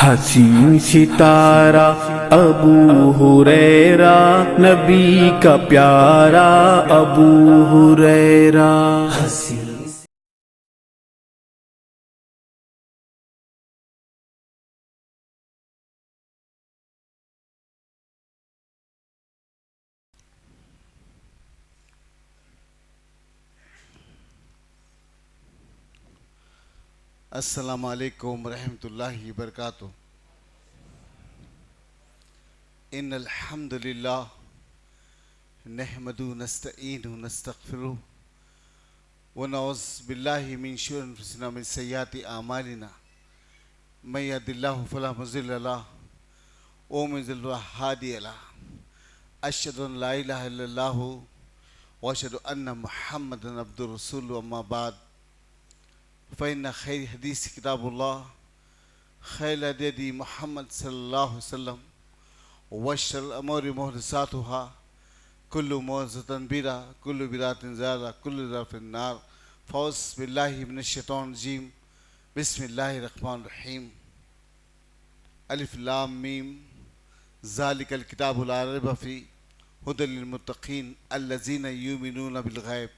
हसीन सितारा अबू हुरैरा, नबी का प्यारा अबू हुरैरा। अस्सलामु अलैकुम रहमतुल्लाहि वबरकातुहू। इन्नल हम्दुलिल्लाह नहमदुहु नस्तईनुहु नस्तगफिरुहु व नऊज़ु बिल्लाहि मिन शुरूरि अंफुसिना व मिन सय्यिआति अमालिना। मैं यहदिल्लाहु फला मुज़िल्ल लहु व मन युज़्लिल फला हादिय लहु। अशहदु अन ला इलाहा इल्लल्लाहु व अशहदु अन्ना मुहम्मदन अब्दुहु व रसूलुहु। अम्मा बाद फ़इन्न खैर हदीस किताबुल्लाह खैर हदी मुहम्मद सल्लल्लाहु अलैहि वसल्लम व शर्रिल उमूरि मुहदसातुहा कुल्लु मुहदसतिन बिदअह कुल्लु बिदअतिन ज़लालह कुल्लु ज़लालतिन फ़िन्नार। फ़ौज़ बिल्लाहि मिनश शैतानिर रजीम। बिस्मिल्लाहिर रहमानिर रहीम। अलिफ लाम मीम ज़ालिकल किताबु ला रैब फ़ीह हुदल लिल मुत्तक़ीन अल्लज़ीना युमिनूना बिल ग़ैब।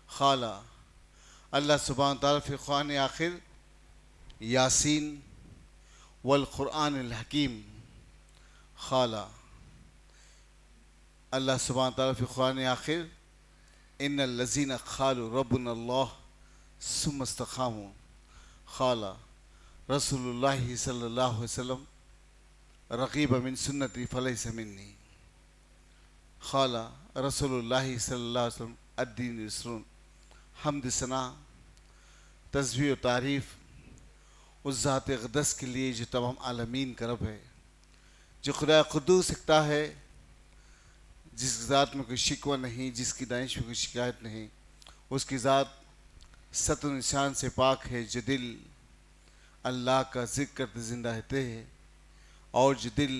क़ाला अल्लाह सुब्हानहु व तआला फ़ी क़ुरान आखिर यासीन वल क़ुरआनिल हकीम। क़ाला अल्लाह सुब्हानहु व तआला फ़ी क़ुरान आखिर इन्नल लज़ीना क़ालू रब्बुनल्लाह सुम्मा इस्तक़ामू। क़ाला रसूलुल्लाहि सल्लल्लाहु अलैहि वसल्लम रग़ीब मिन सुन्नती फ़लैसा मिन्नी। क़ाला रसूलुल्लाहि सल्लल्लाहु अलैहि वसल्लम अद्दीनु युस्रुन। हम्द सना तस्बीह व तारीफ़ उस ज़ात अक़दस के लिए जो तमाम आलमीन का रब है, जो खुदा क़ुद्दूस एकता है, जिस ज़ात में कोई शिकवा नहीं, जिसकी दानिश में कोई शिकायत नहीं। उसकी ज़ात सत्व निशान से पाक है, जो दिल अल्लाह का ज़िक्र करते ज़िंदा रहते हैं और जो दिल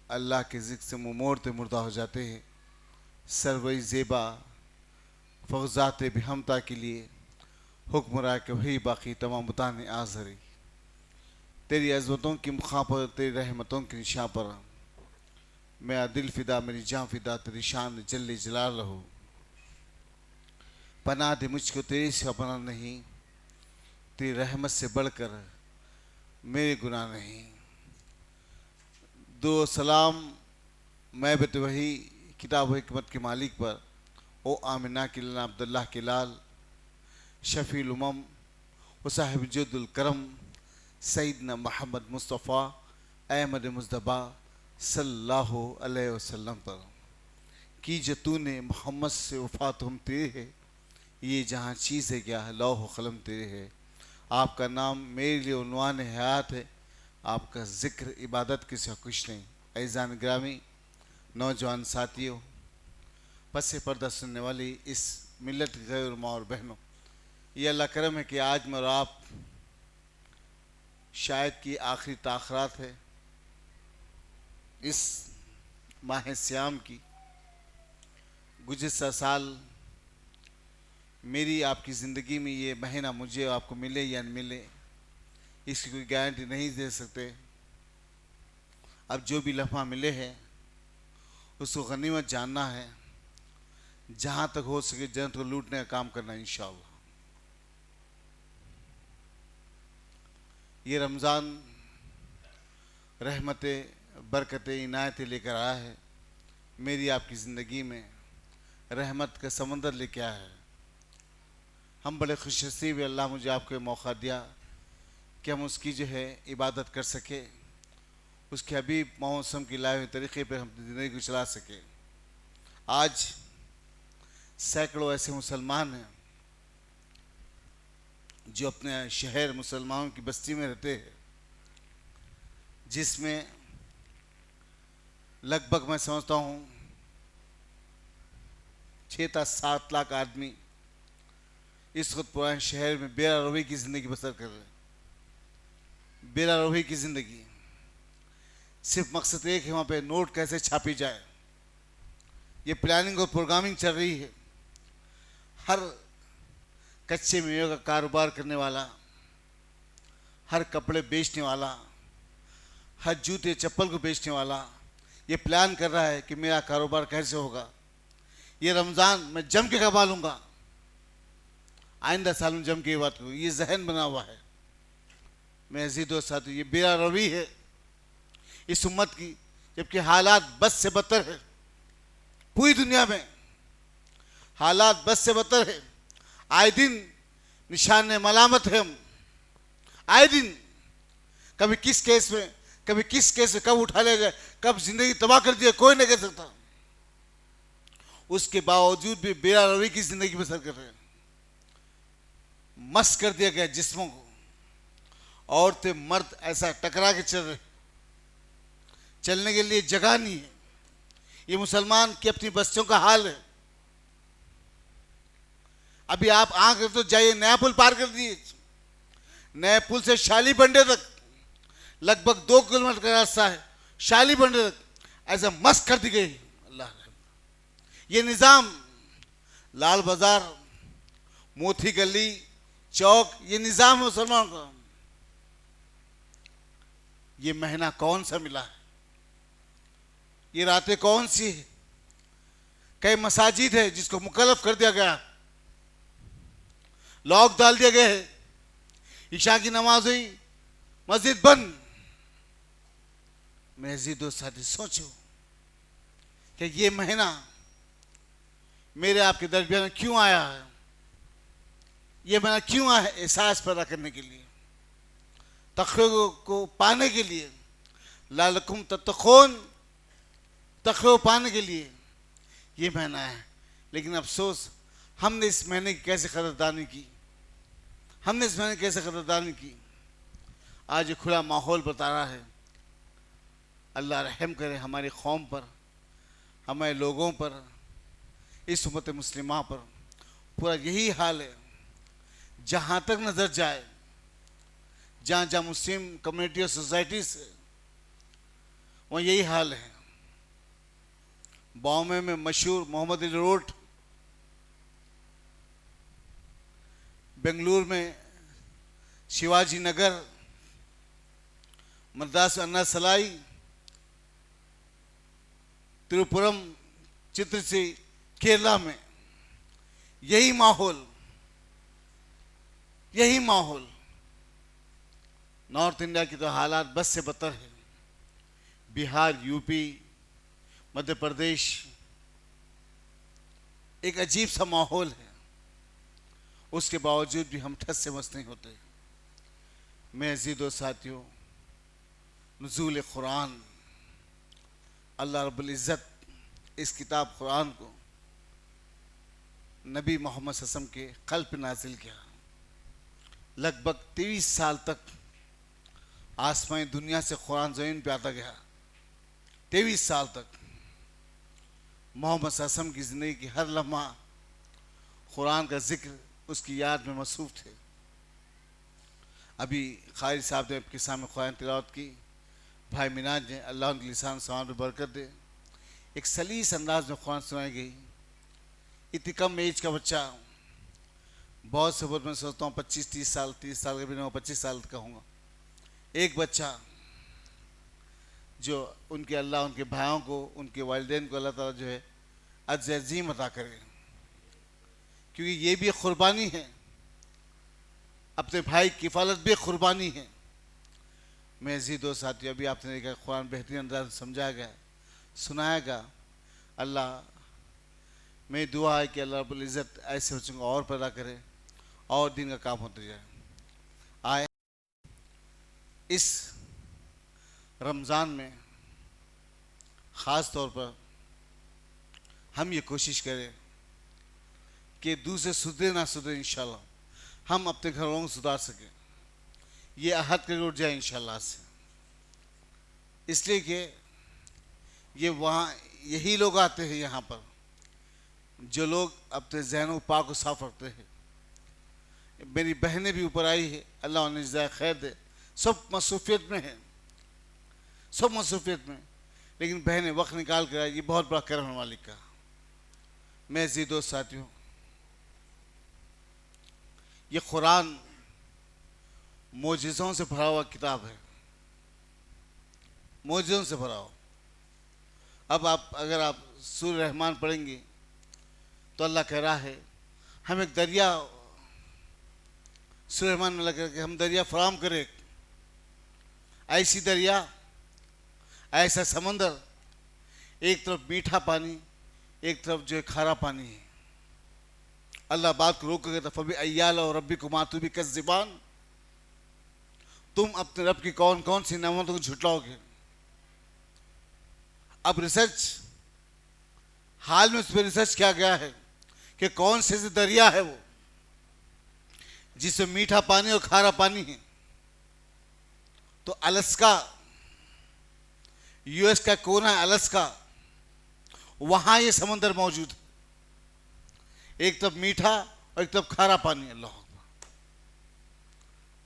अल्लाह के ज़िक्र से मुँह मोड़ते मुर्दा हो जाते हैं। सरवई ज़ेबा फ़ौज़ात बिहमता के लिए हुक्म रहा कि वही बाकी तमाम बुतान आज़री। तेरी अज़मतों की मुक़ाम पर, तेरी रहमतों की निशान पर मेरा दिल फ़िदा, मेरी जान फ़िदा, तेरी शान जल्ले जलाल रहो। पनाह दे मुझको तेरी सिवा पनाह नहीं, तेरी रहमत से बढ़कर मेरे गुनाह नहीं। दो सलाम मैं बत वही किताब हिकमत के मालिक पर, ओ आमिना के लाल अब्दुल्लाह के लाल शफ़ीउल उमम व साहिब जुद्दुल करम सैयदना मोहम्मद मुस्तफ़ा अहमद मुस्तफ़ा सल्लल्लाहु अलैहि वसल्लम पर कि जो तूने मोहम्मद से वफ़ात हम तेरे है, ये जहाँ चीज़ है क्या है, लौह क़लम तेरे है। आपका नाम मेरे लिए उन्वान हयात है, आपका ज़िक्र इबादत के सिवा कुछ नहीं। ऐज़ान ग्रामी नौजवान साथियों, पसे पर्दा सुनने वाली इस मिलत के गैर माँ और बहनों, ये अल्लाह करम है कि आज मैं और आप शायद की आखिरी ताख़रात है इस माह सियाम की। गुज़िश्ता साल मेरी आपकी ज़िंदगी में ये महीना मुझे आपको मिले या न मिले, इसकी कोई गारंटी नहीं दे सकते। अब जो भी लम्हा मिले हैं उसको गनीमत जानना है, जहाँ तक हो सके जन्नत को लूटने का काम करना है इंशाअल्लाह। ये रमज़ान रहमतें बरकतें इनायतें लेकर आया है, मेरी आपकी ज़िंदगी में रहमत का समंदर लेके आया है। हम बड़े खुशनसीब, अल्लाह मुझे आपको मौका दिया कि हम उसकी जो है इबादत कर सके, उसके हबीब मौसम की लाए हुए तरीक़े पर हम ज़िंदगी को चला सके। आज सैकड़ों ऐसे मुसलमान हैं जो अपने शहर मुसलमानों की बस्ती में रहते हैं, जिसमें लगभग मैं समझता हूँ 6 से 7 लाख आदमी इस वक्त पुराने शहर में बेरा रोही की ज़िंदगी बसर कर रहे हैं। बेरा रोही की ज़िंदगी, सिर्फ मकसद एक है, वहाँ पे नोट कैसे छापी जाए, ये प्लानिंग और प्रोग्रामिंग चल रही है। हर कच्चे मेवे का कारोबार करने वाला, हर कपड़े बेचने वाला, हर जूते चप्पल को बेचने वाला ये प्लान कर रहा है कि मेरा कारोबार कैसे होगा, ये रमज़ान मैं जम के कमा लूँगा, आइंदा साल में जम के ये बात करूँ, ये जहन बना हुआ है। मैं अजीज़ दोस्त साथी, ये बेरा रवि है इस उम्मत की, जबकि हालात बस से बदतर है। पूरी दुनिया में हालात बस से बदतर है। आए दिन निशान मलामत है हम, आए दिन कभी किस केस में, कभी किस केस में कब उठा लिया जाए, कब जिंदगी तबाह कर दिया, कोई नहीं कह सकता। उसके बावजूद भी बेरा रवि की जिंदगी बसर कर रहे हैं। मस्त कर दिया गया जिस्मों को, औरतें मर्द ऐसा टकरा के चल रहे, चलने के लिए जगह नहीं है। ये मुसलमान की अपनी बस्तियों का हाल है। अभी आप आंख तो जाइए, नया पुल पार कर दिए, नए पुल से शाली बंडे तक लगभग 2 किलोमीटर का रास्ता है, शाली बंडे तक ऐसा मस्त कर दी गई। अल्लाह, ये निज़ाम लाल बाजार, मोती गली, चौक, ये निज़ाम है मुसलमान का। ये महीना कौन सा मिला है, ये रातें कौन सी है। कई मसाजिद है जिसको मुकल्लफ कर दिया गया, लॉक डाल दिया गया है। ईशा की नमाज हुई, मस्जिद बंद। मैं अजीज़ दोस्त साथी, सोचो कि ये महीना मेरे आपके दरमियान में क्यों आया है, ये महीना क्यों आया है? एहसास पैदा करने के लिए, तक़वा को पाने के लिए, लालकुम तत्तक़ून, तक़वा पाने के लिए ये महीना है। लेकिन अफसोस, हमने इस महीने की कैसे कदरदानी की, हमने इस महीने की कैसे कदरदानी की। आज ये खुला माहौल बता रहा है। अल्लाह रहम करे हमारी कौम पर, हमारे लोगों पर, इस उम्मत मुस्लिमा पर। पूरा यही हाल है, जहाँ तक नज़र जाए, जहाँ जहाँ मुस्लिम कम्युनिटी और सोसाइटी से, वहाँ यही हाल है। बॉम्बे में मशहूर मोहम्मद अली रोड, बेंगलुरु में शिवाजी नगर, मद्रास में अन्ना सलाई, त्रिपुरम, चित्रसी, केरला में यही माहौल, यही माहौल। नॉर्थ इंडिया की तो हालात बस से बदतर है। बिहार, यूपी, मध्य प्रदेश, एक अजीब सा माहौल है। उसके बावजूद भी हम ठस से मस नहीं होते। मैं अज़ीज़ दोस्त साथियों, नुज़ूल कुरान, अल्लाह रब्बुल इज़्ज़त इस किताब कुरान को नबी मोहम्मद सल्लल्लाहु अलैहि वसल्लम के क़ल्ब पे नाजिल किया। लगभग 23 साल तक आसमानी दुनिया से कुरान ज़मीन पे आता गया। 23 साल तक मोहम्मद सल्लल्लाहु अलैहि वसल्लम की ज़िंदगी की हर लम्हा कुरान का जिक्र, उसकी याद में मसरूफ़ थे। अभी क़ारी साहब ने आपके सामने कुरान तिलावत की, भाई मिनाज ने, अल्लाह उनके लिसान ज़बान पे बरकत दे, एक सलीस अंदाज में कुरान सुनाई गई। इतनी कम एज का बच्चा, बहुत से बहुत मैं सोचता हूँ 25-30 साल, 30 साल का भी नहीं, 25 साल का होगा। एक बच्चा जो उनके अल्लाह उनके भाइयों को, उनके वालिदैन को अल्लाह ताला जो है अज्र अज़ीम अता करे, क्योंकि ये भी कुर्बानी है, अपने भाई की किफ़ालत भी कुर्बानी है। मैं अज़ीज़ दोस्त साथियों, अभी आपने देखा कुरान बेहतरीन अंदाज में समझाया गया, सुनाया गया। अल्लाह, मेरी दुआ है कि अल्लाह रब्बुल इज़्ज़त ऐसे बच्चों को और पैदा करे और दिन का काम होते जाए। आए इस रमज़ान में ख़ास तौर पर हम ये कोशिश करें कि दूसरे सुधरे ना सुधरे, इंशाल्लाह हम अपने घरों को सुधार सकें। ये अहद करके उठ जाए इंशाल्लाह से, इसलिए कि ये वहाँ यही लोग आते हैं यहाँ पर जो लोग अपने जहनों पाक को साफ रखते हैं। मेरी बहनें भी ऊपर आई है, अल्लाह उन्हें जज़ाए खैर दे। सब मसरूफियत में हैं, सब मसरूफियत में, लेकिन बहनें वक्त निकाल कर आई, ये बहुत बड़ा करम है मालिक का। मैं अज़ीज़ दोस्त साथियों, ये कुरान मोजिज़ों से भरा हुआ किताब है। मौजूदों से भरा हो। अब आप अगर आप सूरह रहमान पढ़ेंगे तो अल्लाह कह रहा है हम एक दरिया, सूरह रहमान में लग कि हम दरिया फराम करें, ऐसी दरिया, ऐसा समंदर, एक तरफ मीठा पानी, एक तरफ जो है खारा पानी है। अल्लाह बात को रोक कर कहता फबी अय्याल और रब्बी को मातू भी कस ज़बान, तुम अपने रब की कौन कौन सी नेमतों को झुटलाओगे। अब रिसर्च, हाल में उस पर रिसर्च किया गया है कि कौन से दरिया है वो जिसमें मीठा पानी और खारा पानी है। तो अलास्का, यूएस का कोना है अलास्का, वहां ये समंदर मौजूद है, एक तरफ मीठा और एक तरफ खारा पानी। अल्लाह अकबर।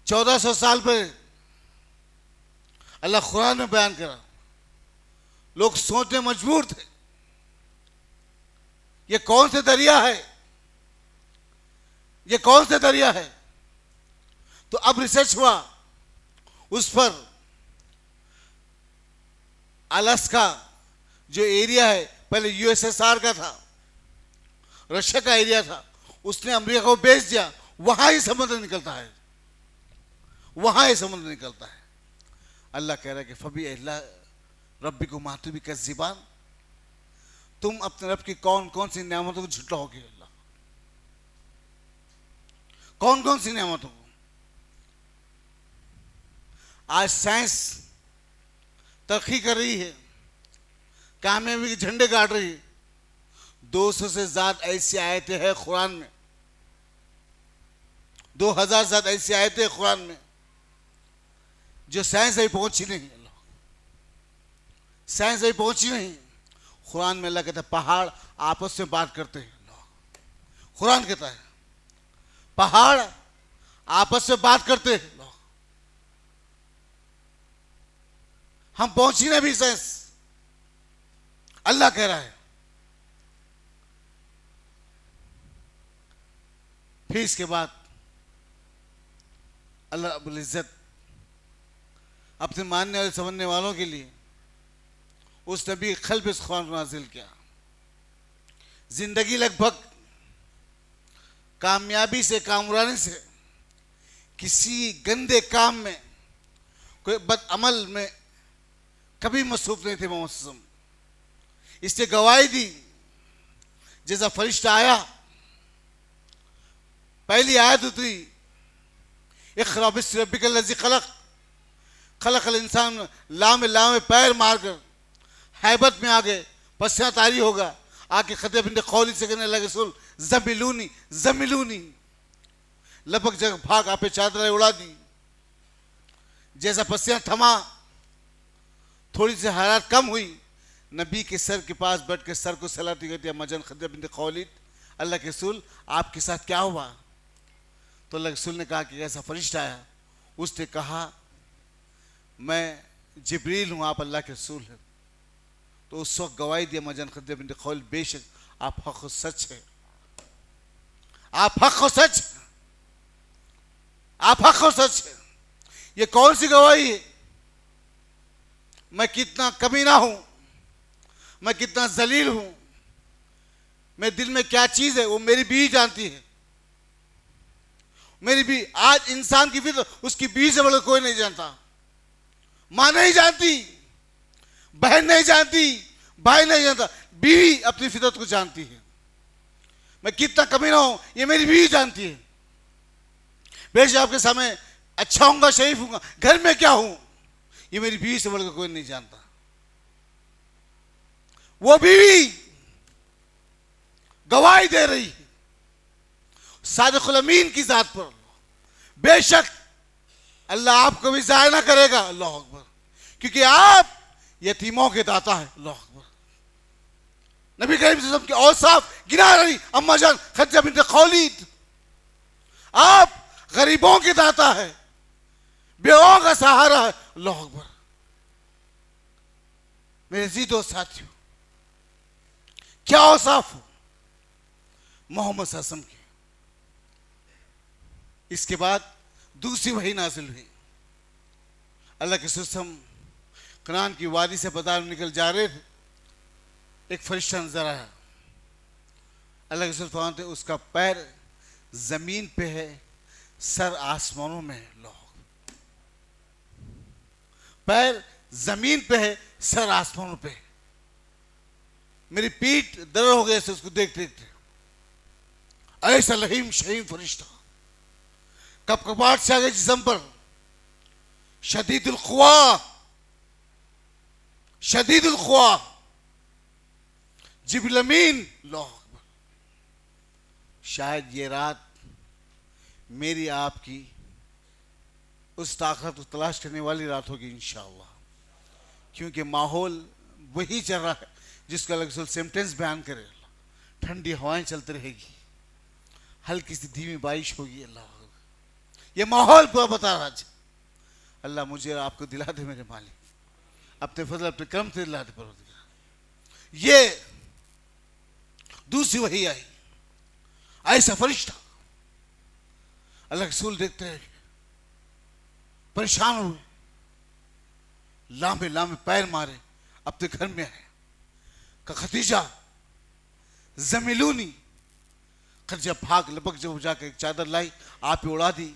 1400 साल पहले अल्लाह कुरान में बयान करा, लोग सोचने मजबूर थे ये कौन से दरिया है, ये कौन से दरिया है। तो अब रिसर्च हुआ उस पर। अलास्का जो एरिया है पहले यूएसएसआर का था, रशिया का एरिया था, उसने अमेरिका को बेच दिया, वहां ही समुद्र निकलता है, वहां ही समुद्र निकलता है। अल्लाह कह रहा है कि फबी अल्लाह रब्बी को मातू भी का ज़बान, तुम अपने रब की कौन कौन सी नेमतों को झुटलाओगे। अल्लाह कौन कौन सी नेमतों को। आज साइंस तरक्की कर रही है, कामयाबी के झंडे गाड़ रही है। 200 से ज्यादा ऐसी आयतें हैं कुरान में, 2000 से ज्यादा ऐसी आयतें हैं कुरान में जो साइंस अभी पहुंची नहीं। साइंस अभी पहुंची नहीं। कुरान में अल्लाह कहता है पहाड़ आपस में बात करते हैं। कुरान कहता है पहाड़ आपस में बात करते हैं। हम पहुंची नहीं भी साइंस, अल्लाह कह रहा है। फिर इसके बाद अल्लाह रब्बुल इज्जत अपने मानने और समझने वालों के लिए उस नबी खल्ब इस कुरान को नाजिल किया। जिंदगी लगभग कामयाबी से, कामरानी से, किसी गंदे काम में, कोई बदअमल में कभी मसरूफ नहीं थे मोहम्मद सल्लल्लाहु अलैहि वसल्लम। इसने गवाही दी, जैसा फरिश्ता आया, पहली आयत उतरी इक़रा बिस्मि रब्बिकल लज़ी खलक़, खलक़ल इंसान, लाम लाम पैर मारकर हैबत में आ गए, पसीना तारी होगा, आके खतीब बिन खौली से कहने लगे रसूल ज़मिलूनी ज़मिलूनी, लपक जगह भाग आपे चादरें उड़ा दी। जैसा पसीना थमा, थोड़ी सी हरारत कम हुई, नबी के सर के पास बैठ के सर को सलाती कर दिया, मजन खतीब बिन खौली, अल्लाह के रसूल आपके साथ क्या हुआ। तो अल्लाह के रसूल ने कहा कि ऐसा फरिश्ता आया, उसने कहा मैं जिब्रील हूँ, आप अल्लाह के रसूल हैं। तो उस वक्त गवाही दिया मजन खतीब बिन खौली, बेशक आप हक सच है, आप हक सच, आप हक सच है। ये कौन सी गवाही है। मैं कितना कमीना हूं, मैं कितना जलील हूं, मेरे दिल में क्या चीज है वो मेरी बीवी जानती है। मेरी बीवी, आज इंसान की फिर उसकी बीवी से बड़ा कोई नहीं जानता। मां नहीं जानती, बहन नहीं जानती, भाई नहीं जानता, बीवी अपनी फितरत को जानती है। मैं कितना कमीना हूं ये मेरी बीवी जानती है। बेशक आपके सामने अच्छा हूंगा, शरीफ हूंगा, घर में क्या हूं ये मेरी बीवी से बढ़कर कोई नहीं जानता। वो बीवी गवाही दे रही है सादिकुल अमीन की जात पर। बेशक अल्लाह आपको भी ज़ाया ना करेगा। अल्लाह अकबर। क्योंकि आप यतीमों के दाता है। अल्लाह अकबर। नबी करीम सल्लल्लाहु अलैहि वसल्लम के औसाफ गिना रही अम्मा जान खदीजा बिन्त खौलीद, आप गरीबों के दाता है, बेओं का सहारा है। अल्लाह अकबर। मेरे जीदो साथियों, क्या औसाफ हो मोहम्मद सल्लल्लाहु अलैहि वसल्लम के। इसके बाद दूसरी वही नाजिल हुई। अल्लाह के रसूल कनान की वादी से बाजार में निकल जा रहे थे, एक फरिश्ता नजर आया। अल्लाह के रसूल फरमाते उसका पैर जमीन पे है, सर आसमानों में है। लो, पैर जमीन पे है, सर आसमानों पे है। मेरी पीठ दर्द हो गई से उसको देखते देखते। ऐसा लहीम शहीम फरिश्ता कपकपाट से आ गए जिस्म पर, शदीदुल क़ुवा, शदीदुल क़ुवा, जिब्रील अमीन। अल्लाह अकबर। शायद ये रात मेरी आपकी उस ताकत को तलाश करने वाली रात होगी इंशाअल्लाह, क्योंकि माहौल वही चल रहा है जिसका अल्लाह के रसूल सेंटेंस बयान करे। ठंडी हवाएं चलती रहेगी, हल्की सी धीमी बारिश होगी। अल्लाह, ये माहौल पूरा बता रहा है। अल्लाह मुझे और आपको दिला दे मेरे मालिक, अपने फजल अपने कर्म से दिला दे। ये दूसरी वही आई, ऐसा फरिश्ता। अल्लाह के रसूल देखते रहे, परेशान हुए, लांबे लांबे पैर मारे, अपने घर में आए। का खदीजा जमीलूनी, खदीजा भाग लपक जब जाकर एक चादर लाई, आप उड़ा दी,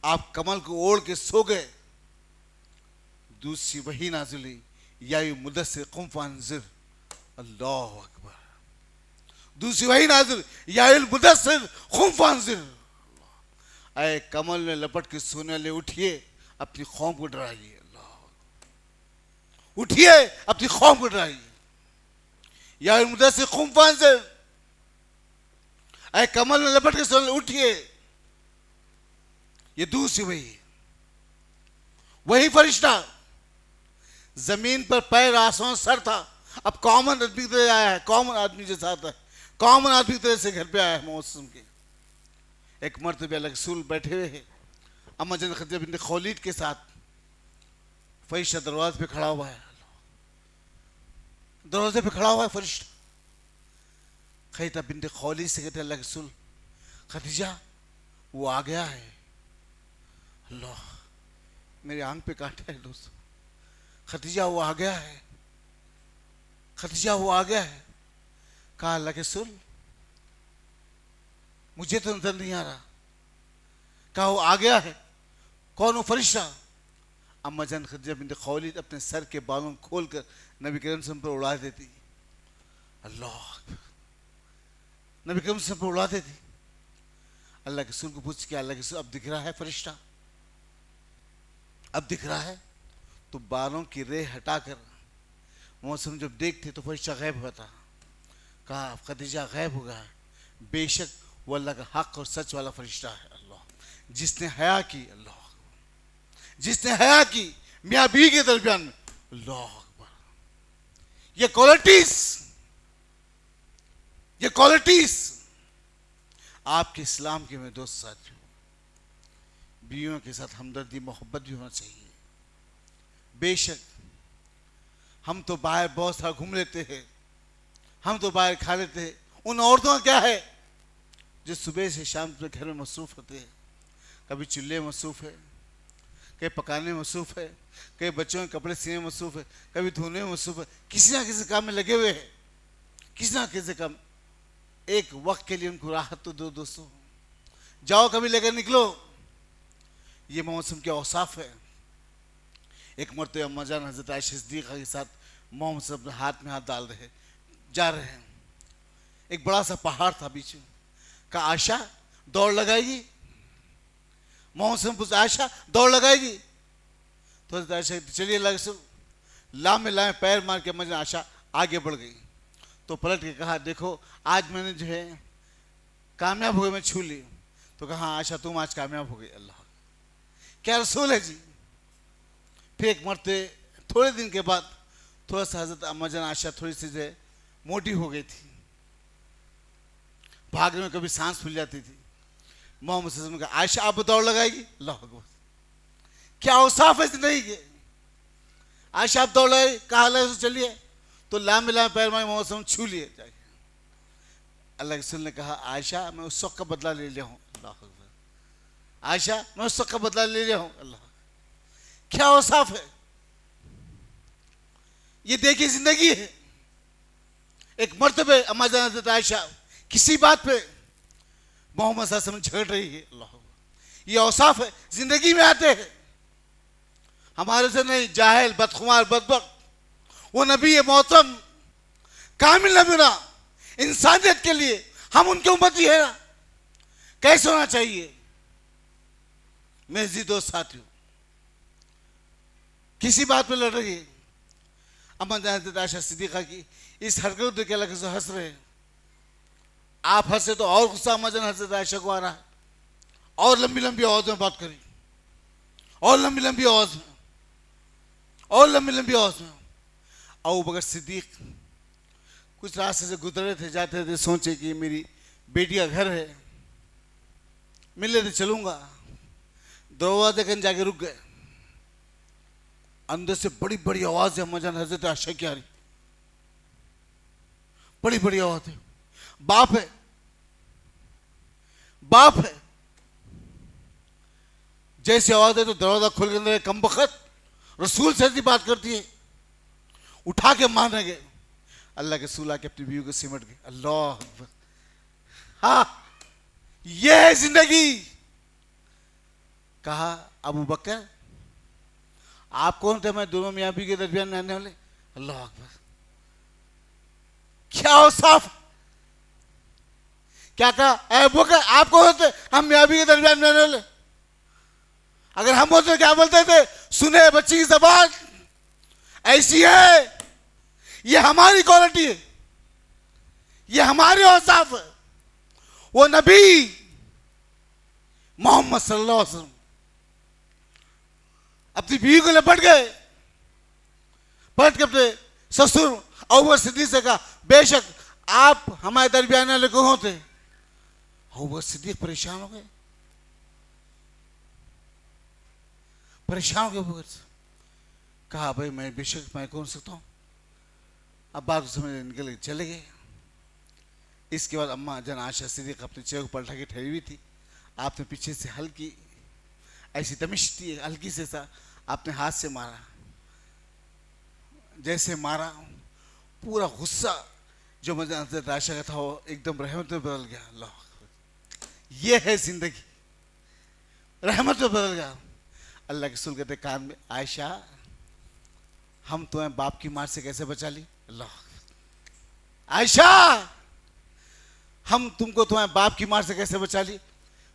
आप कमल को ओढ़ के सो गए। दूसरी वही नाज़िल हुई, या मुदस्सिर कुम फअंज़िर। अल्लाह अकबर। दूसरी वही नाज़िल, या मुदस्सिर कुम फअंज़िर। ऐ कमल में लपट के सोने वाले उठिए, अपनी कौम को डराइए। अल्लाह, उठिए अपनी कौम को डराइए। या मुदस्सिर कुम फअंज़िर, ऐ कमल में लपट के सोने उठिए। ये दूसरी वही फरिश्ता, जमीन पर पैर आसमान सर था। अब कॉमन आदमी की तरह आया है, कॉमन आदमी जैसा आता है, कॉमन आदमी की तरह से घर पे आया है मौसम के। एक मर्तबे अल्लाह के रसूल बैठे हुए हैं अम्मा जन खदीजा बिन्त खौलीद के साथ। फरिश्ता दरवाजे पे खड़ा हुआ है, दरवाजे पे खड़ा हुआ है फरिश्ता। खदीजा बिन्त खौलीद से कहते अल्लाह के रसूल, खदीजा वो आ गया है। अल्लाह, मेरे आंख पे कांटा है दोस्तों। खदीजा वो आ गया है, खदीजा वो आ गया है। कहा अल्लाह के रसूल, मुझे तो नजर नहीं आ रहा। कहा वो आ गया है, कौन वो फरिश्ता? अम्मा जान खदीजा बिन्त खौलीद अपने सर के बालों को खोलकर नबी करीम सल्लल्लाहु अलैहि वसल्लम पर उड़ा देती। अल्लाह, नबी करीम सल्लल्लाहु अलैहि वसल्लम पर उड़ा देती। अल्लाह के रसूल को पूछ के, अल्लाह के रसूल अब दिख रहा है फरिश्ता, अब दिख रहा है? तो बालों की रेह हटाकर मौसम जब देखते तो फरिश्ता गायब हुआ था। कहा खदीजा गायब हो गया, बेशक वो अल्लाह का हक और सच वाला फरिश्ता है। अल्लाह, जिसने हया की, अल्लाह जिसने हया की मियाँ बीवी के दरमियान में। अल्लाह अकबर। ये क्वालिटीज आपके इस्लाम के में दोस्त साथियों। बीवियों के साथ हमदर्दी मोहब्बत भी होना चाहिए। बेशक हम तो बाहर बहुत सारा घूम लेते हैं, हम तो बाहर खा लेते हैं। उन औरतों का क्या है जो सुबह से शाम तक घर में मसरूफ होते हैं? कभी चूल्हे में मसरूफ है, कहीं पकाने में मसरूफ है, कहीं बच्चों के कपड़े सीने में मसरूफ है, कभी धोने में मसरूफ है। किसी ना किसी काम में लगे हुए हैं, किसी ना किसी काम। एक वक्त के लिए उनको राहत तो दो दोस्तों। जाओ कभी लेकर निकलो। ये मौसम के औसाफ है। एक मरतबा अम्मा जान हज़रत आयशा सिद्दीक़ा के साथ मोहम्मद सब हाथ में हाथ डाल रहे जा रहे हैं। एक बड़ा सा पहाड़ था बीच में। कहा आयशा दौड़ लगाएगी? मोहम्मद सब पूछा आयशा दौड़ लगाएगी? तो हज़रत आयशा चलिए अल्लाह के रसूल। लामे लामे पैर मार के अम्मा जान आयशा आगे बढ़ गई। तो पलट के कहा देखो आज मैंने जो है कामयाब हो गई, मैं छू ली। तो कहा आयशा तुम आज कामयाब हो गई। अल्लाह, क्या रसूल है जी। फिर एक मरते थोड़े दिन के बाद थोड़ा सा हजरत अम्मा जान आयशा थोड़ी सी जो मोटी हो गई थी, भागने में कभी सांस फूल जाती थी। मोहम्मद सल्लल्लाहु अलैहि वसल्लम ने कहा आयशा आप दौड़ लगाएगी? अल्लाह अकबर, क्या औसाफ है जिंदगी के। आयशा आप दौड़ लगाएगी? कहा अल्लाह चलिए। तो लामे लामे पैर मारे मोहम्मद सल्लल्लाहु अलैहि वसल्लम छू लिए जाके। अल्लाह के रसूल ने कहा आयशा मैं उस वक्त का बदला ले लिया हूँ। अल्लाह अकबर, आयशा मैं उस वक्त का बदला ले लिया हूँ। अल्लाह, क्या औसाफ है। ये देखिए जिंदगी है। एक मर्तबे अम्मा जान हज़रत आयशा किसी बात पे मोहम्मद सल्लल्लाहु अलैहि वसल्लम झगड़ रही है। अल्लाह, ये औसाफ है, जिंदगी में आते हैं। हमारे से नहीं, जाहिल, बदखुमार, बदबख्त, वो नबी है मोहतरम, कामिल नबी ना, इंसानियत के लिए हम उनके उम्मती है ना, कैसे होना चाहिए। मेरे जी दोस्त साथियों, किसी बात पे लड़ रही है। अम्मा जान हज़रत आयशा सिद्दीक़ा की इस हरकत देख के अलग से हंस रहे हैं। आप हंसे तो और गुस्सा अम्मा जान हज़रत आयशा को आ रहा है, और लंबी लंबी आवाज में बात करी, और लंबी लंबी आवाज में, और लंबी लंबी आवाज में। अबू बकर सिद्दीक कुछ रास्ते से गुजरे थे, जाते थे, सोचे कि मेरी बेटी का घर है, मिलने तो चलूंगा। दरवाजे कन जाके रुक गए। अंदर से बड़ी बड़ी आवाज है अम्मा जान हज़रत आयशा की आ रही, बड़ी बड़ी आवाज है। बाप है, बाप है। जैसी आवाज है तो दरवाजा खुल के अंदर कम बखत रसूल से ऐसी बात करती है, उठा के मारने गए। अल्लाह के रसूल आके अपनी बीवी को सिमट गए। अल्लाह अकबर। हाँ, ये है जिंदगी। कहा अबू बकर आप कौन थे, मैं दोनों मियाँ बीवी के दरमियान में आने वाले। अल्लाह अकबर, क्या औसाफ। क्या कहा, अबू बकर आप कौन थे, हम मियाँ बीवी के दरमियान में आने वाले। अगर हम बोलते क्या बोलते थे, सुने बच्ची की जबान ऐसी है, ये हमारी क्वालिटी है, ये हमारे औसाफ है। वो नबी मोहम्मद सल्लल्लाहु अलैहि वसल्लम अपनी बीवी को लपट गए, पलट के अपने ससुर अबू बकर सिद्दीक से कहा, बेशक आप हमारे दरमियान वाले कौन थे। अबू बकर सिद्दीक परेशान हो गए, परेशान हो गए अबू बकर से। कहा भाई मैं बेशक मैं कौन सकता हूं। अब बात समझ निकल चले गए। इसके बाद अम्मा जान आयशा सिद्दीक़ा अपने चेहरे को पलटा के ठहरी हुई थी। आपने पीछे से हल्की ऐसी तमिश थी, हल्की से सा आपने हाथ से मारा। जैसे मारा पूरा गुस्सा जो मुझे हज़रत आयशा का था वो एकदम रहमत में बदल गया। अल्लाह, ये है जिंदगी, रहमत में बदल गया। अल्लाह के रसूल कहते कान में, आयशा हम तुम्हें बाप की मार से कैसे बचा ली। अल्लाह, आयशा हम तुमको तुम्हारे बाप की मार से कैसे बचा ली।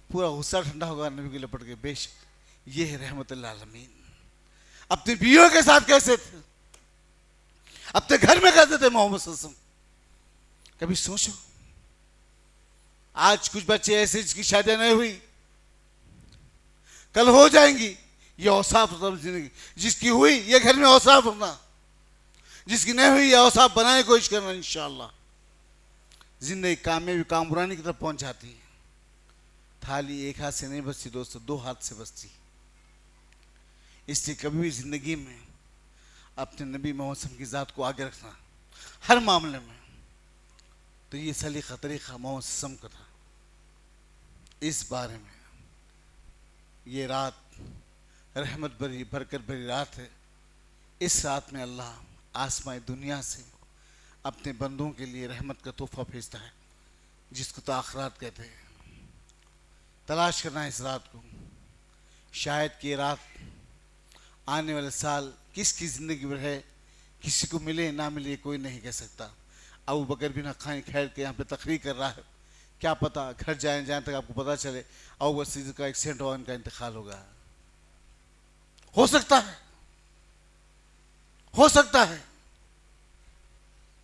पूरा गुस्सा ठंडा होगा, नबी के लपट के, बेशक ये है रहमतुल्लिल आलमीन। अपनी बीवियों के साथ कैसे थे, अपने घर में कैसे थे मोहम्मद सल्लल्लाहु अलैहि वसल्लम। कभी सोचो, आज कुछ बच्चे ऐसे जिसकी शादी नहीं हुई, कल हो जाएंगी। ये औसाफ जिंदगी, जिसकी हुई ये घर में औसाफ होना, जिसकी नहीं हुई ये औसाफ बनाने की कोशिश करना। इंशाअल्लाह जिंदगी काम में भी काम बुरानी की तरफ पहुंच जाती है। थाली एक हाथ से नहीं बचती दोस्तों, दो हाथ से बचती। इसलिए कभी भी जिंदगी में अपने नबी मोहम्मद की ज़ात को आगे रखना हर मामले में। तो ये सलीका तरीका मोहम्मद का था। इस बारे में ये रात रहमत भरी बरकत भरी रात है। इस रात में अल्लाह आसमाई दुनिया से अपने बंदों के लिए रहमत का तोहफा भेजता है, जिसको तो आखिरात कहते हैं। तलाश करना है इस रात को। शायद कि ये रात आने वाले साल किसकी ज़िंदगी में है, किसी को मिले ना मिले कोई नहीं कह सकता। अबू बकर बिन खान खैर के यहाँ पे तकरीर कर रहा है, क्या पता घर जाए तक आपको पता चले अबू बकर सिद्दीक़ का एक्सीडेंट हुआ, उनका इंतकाल होगा। हो सकता है, हो सकता है।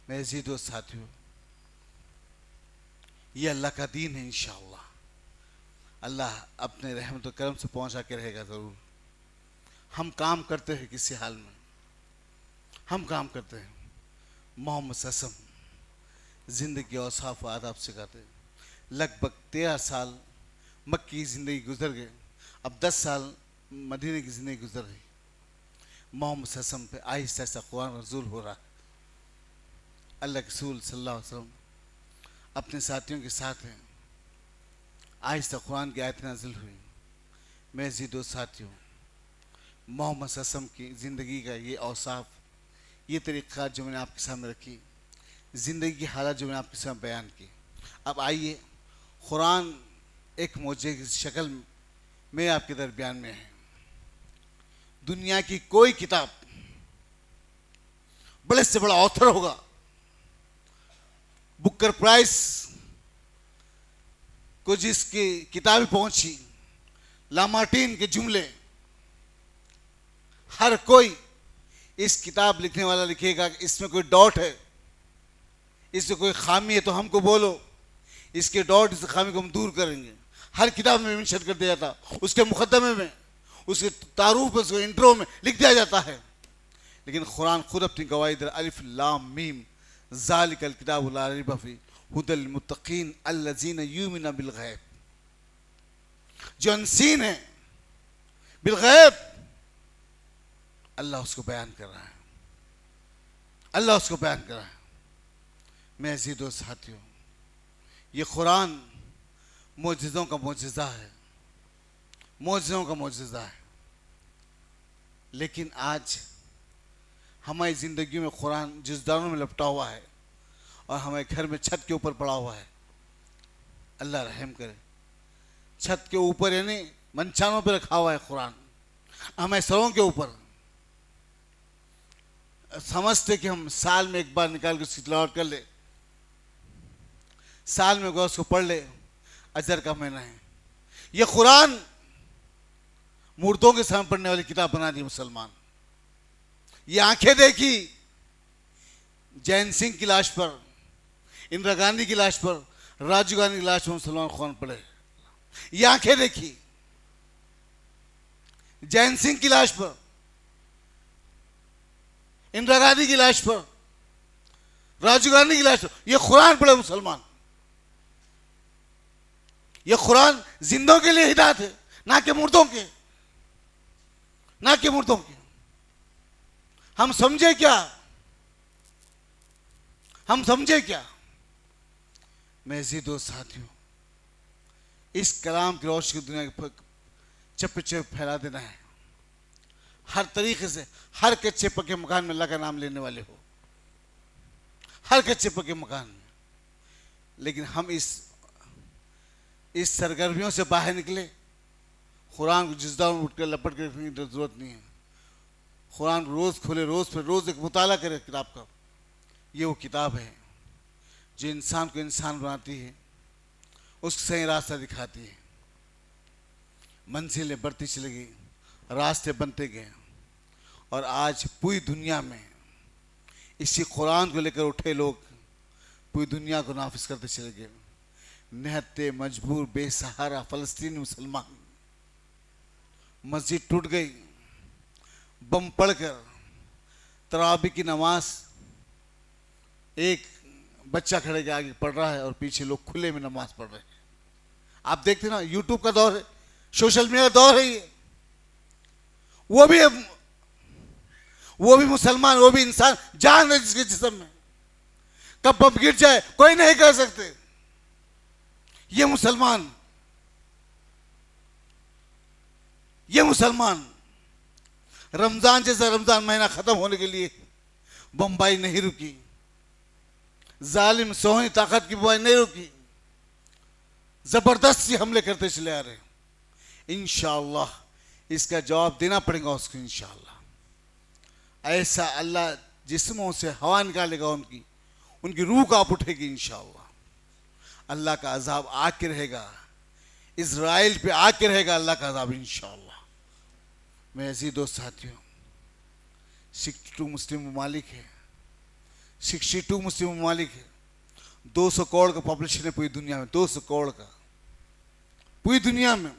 मेरे जी दोस्त साथियों, ये अल्लाह का दीन है। इंशाअल्लाह अल्लाह अपने रहमत और करम से पहुंचा के रहेगा ज़रूर। हम काम करते हैं किसी हाल में, हम काम करते हैं। मोहम्मद ससम ज़िंदगी औसाफ आदाब सिखाते। लगभग 13 साल मक्की की ज़िंदगी गुजर गए, अब 10 साल मदीने की ज़िंदगी गुजर रही। मोहम्मद ससम पे आहिस्ता आहिस्ता कुरान नज़ूल हो रहा है। अल्लाह के रसूल सल्लल्लाहु अलैहि वसल्लम अपने साथियों के साथ हैं। आहिस्ता कुरान की आयत नाज़िल हुई। मेरे दोस्त साथियों, मोहम्मद ससम की ज़िंदगी का ये औसाफ, ये तरीक़ा जो मैंने आपके सामने रखी, ज़िंदगी की हालत जो मैंने आपके सामने बयान की। अब आइए, कुरान एक मौजज़े की शक्ल में आपके दरमियान में है। दुनिया की कोई किताब, बड़े से बड़ा ऑथर होगा, बुकर प्राइस को जिसकी किताबें पहुंची, लामार्टिन के जुमले, हर कोई इस किताब लिखने वाला लिखेगा कि इसमें कोई डॉट है, इसमें कोई खामी है तो हमको बोलो, इसके डॉट, इस खामी को हम दूर करेंगे। हर किताब में मेंशन कर दिया जाता, उसके मुकदमे में, उसके तारुफ में, उसके इंट्रो में लिख दिया जाता है। लेकिन कुरान खुद अपनी गवाही दे, अलिफ लाम मीम ज़ालिकल किताबु ला रैब फीह हुदल मुत्तकीन अल्लज़ीना युमिनूना बिल गैब। जो अनसीन है, बिल गैब, अल्लाह उसको बयान कर रहा है, अल्लाह उसको बयान कर रहा है। मैं अज़ीज़ों साथियों, ये कुरान मोजिज़ों का मोजिज़ा है, मोजिज़ों का मोजिज़ा है। लेकिन आज हमारी ज़िंदगी में कुरान जिसदारों में लपटा हुआ है और हमारे घर में छत के ऊपर पड़ा हुआ है। अल्लाह रहम करे, छत के ऊपर यानी मंचानों पे रखा हुआ है कुरान, हमारे सरों के ऊपर। समझते कि हम साल में एक बार निकाल के उसकी तिलावत कर ले, साल में एक बार उसको पढ़ ले, अजर का महीना है। ये कुरान मुर्दों के सामने पढ़ने वाली किताब बना दी मुसलमान। ये आंखें देखी जैन सिंह की लाश पर, इंदिरा गांधी की लाश पर, राजीव गांधी की लाश पर मुसलमान कुरान पढ़े। ये आंखें देखी जैन सिंह की लाश पर, इंदिरा गांधी की लाश पर, राजीव गांधी की लाश पर, ये कुरान पढ़े मुसलमान। ये कुरान जिंदों के लिए हिदायत है, ना कि मुर्दों के, ना कि मुर्दों के। हम समझे क्या, हम समझे क्या? मैं अज़ीज़ों साथियों, इस कलाम की रोशनी दुनिया के चप्पे चप्पे फैला देना है। हर तरीके से, हर कच्चे पक्के मकान में अल्लाह का नाम लेने वाले हो, हर कच्चे पक्के मकान में। लेकिन हम इस सरगर्मियों से बाहर निकले। कुरान को जिसदार में उठ कर लपट कर रखने की जरूरत नहीं है। कुरान रोज़ खोले, रोज़ एक मुताला करे किताब का। ये वो किताब है जो इंसान को इंसान बनाती है, उसको सही रास्ता दिखाती है। मंजिलें बढ़ती चली गई, रास्ते बनते गए, और आज पूरी दुनिया में इसी कुरान को लेकर उठे लोग पूरी दुनिया को नाफिज करते चले गए। निहत्ते मजबूर बेसहारा फ़लस्तीनी मुसलमान, मस्जिद टूट गई, बम पड़कर तरावी की नमाज एक बच्चा खड़े के आगे पढ़ रहा है और पीछे लोग खुले में नमाज पढ़ रहे हैं। आप देखते ना, यूट्यूब का दौर है, सोशल मीडिया का दौर है ये। वो भी मुसलमान, वो भी इंसान, जान है जिसके जिस्म में, कब बम गिर जाए कोई नहीं कह सकते। ये मुसलमान, ये मुसलमान रमजान जैसा रमजान महीना खत्म होने के लिए बम्बाई नहीं रुकी, जालिम सोहनी ताकत की बम्बाई नहीं रुकी, जबरदस्ती हमले करते चले आ रहे। इंशाअल्लाह इसका जवाब देना पड़ेगा उसको। इंशाअल्लाह ऐसा अल्लाह जिस्मों से हवा निकालेगा, उनकी रूह कांप उठेगी। इंशाअल्लाह अल्लाह का अजाब आके रहेगा, इज़राइल पे आके रहेगा अल्लाह का अजाब इंशाअल्लाह। मैं अज़ीज़ों साथियों, 62 मुस्लिम ममालिक है, 62 मुस्लिम ममालिक है, 200 करोड़ का पॉपुलेशन है पूरी दुनिया में, 200 करोड़ का पूरी दुनिया में,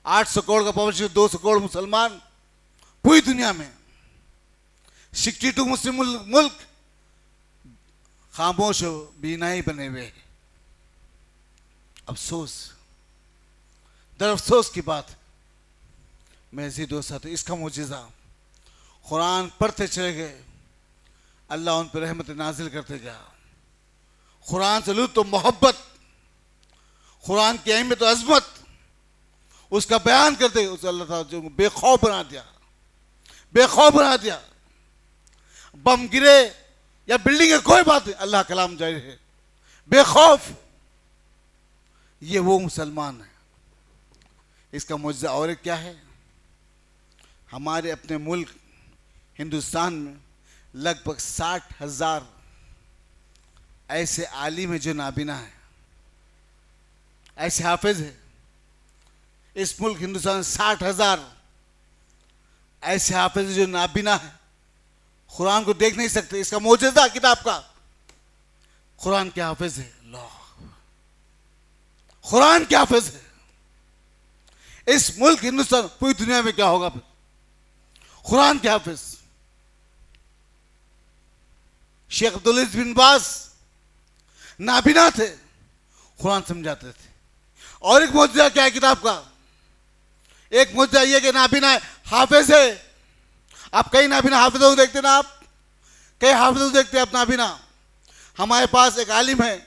800 करोड़ का पॉपुलेशन, 200 करोड़ मुसलमान पूरी दुनिया में। 62 मुस्लिम मुल्क खामोश बीनाई बने हुए हैं। अफसोस, दर अफसोस की बात। मैं अज़ीज़ों साथियों, इसका मुजिज़ा कुरान पढ़ते चले गए, अल्लाह उन पर रहमत नाजिल करते गया। कुरान से लुत्फ़, मोहब्बत, कुरान की अहमियत और अज़मत उसका बयान करते उस अल्लाह ताला जो बेखौफ बना दिया, बेखौफ बना दिया। बम गिरे या बिल्डिंग है, कोई बात नहीं, अल्लाह कलाम जारी है, बेखौफ। ये वो मुसलमान है। इसका मुआवजा और एक क्या है? हमारे अपने मुल्क हिंदुस्तान में लगभग 60,000 ऐसे आलिम है जो नाबिना है, ऐसे हाफिज है। इस मुल्क हिंदुस्तान में 60,000 ऐसे हाफिज जो नाबिना है, कुरान को देख नहीं सकते। इसका मौजूदा किताब का कुरान के हाफिज है। अल्लाह, कुरान के हाफिज है। इस मुल्क हिंदुस्तान, पूरी दुनिया में क्या होगा फिर? कुरान के हाफिज। शेख अब्दुल अजीज बिन बाज नाबिना थे, कुरान समझाते थे। और एक मौजूदा क्या है किताब का? एक मौजूदा ये कि नाबिना है, हाफिज है। आप कई नाबिना हाफिजों को देखते ना, आप कई हाफिजों को देखते हैं आप नाबिना। हमारे पास एक आलिम है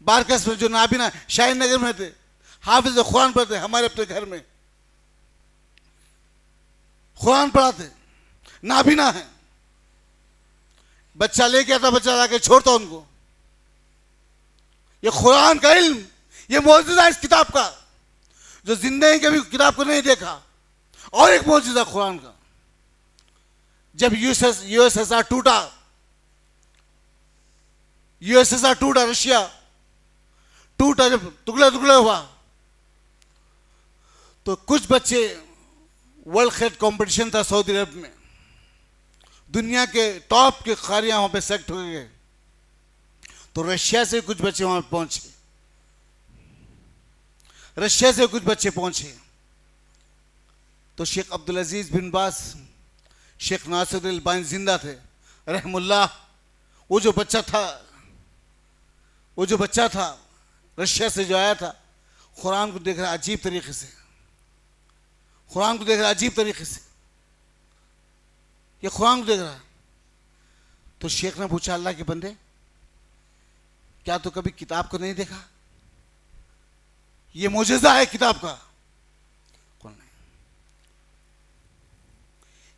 बारकस में जो नाबिना, शाहीन नगर में थे, हाफिज कुरान पढ़ते, हमारे अपने घर में कुरान पढ़ाते, नाबिना है। बच्चा लेके आता, बच्चा लाके छोड़ता उनको। ये कुरान का इल्म, ये मौजूदा है इस किताब का, जो जिंदगी कभी किताब को नहीं देखा। और एक मौजूदा कुरान का, जब यूएसएसआर टूटा, यूएसएसआर टूटा, रशिया टूटा, जब टुकड़े टुकड़े हुआ, तो कुछ बच्चे, वर्ल्ड क्रिकेट कंपटीशन था सऊदी अरब में, दुनिया के टॉप के खारियां वहां पे सेलेक्ट हो गए, तो रशिया से कुछ बच्चे वहां पहुंचे, रशिया से कुछ बच्चे पहुंचे। तो शेख अब्दुल अजीज बिन बाज, शेख नासिर अल्बानी जिंदा थे रहमुल्लाह। वो जो बच्चा था रशिया से जो आया था, कुरान को देख रहा अजीब तरीके से, कुरान को देख रहा अजीब तरीके से, ये कुरान को देख रहा। तो शेख ने पूछा, अल्लाह के बंदे, क्या तो कभी किताब को नहीं देखा? ये मुजज़ा है किताब का। कौन नहीं?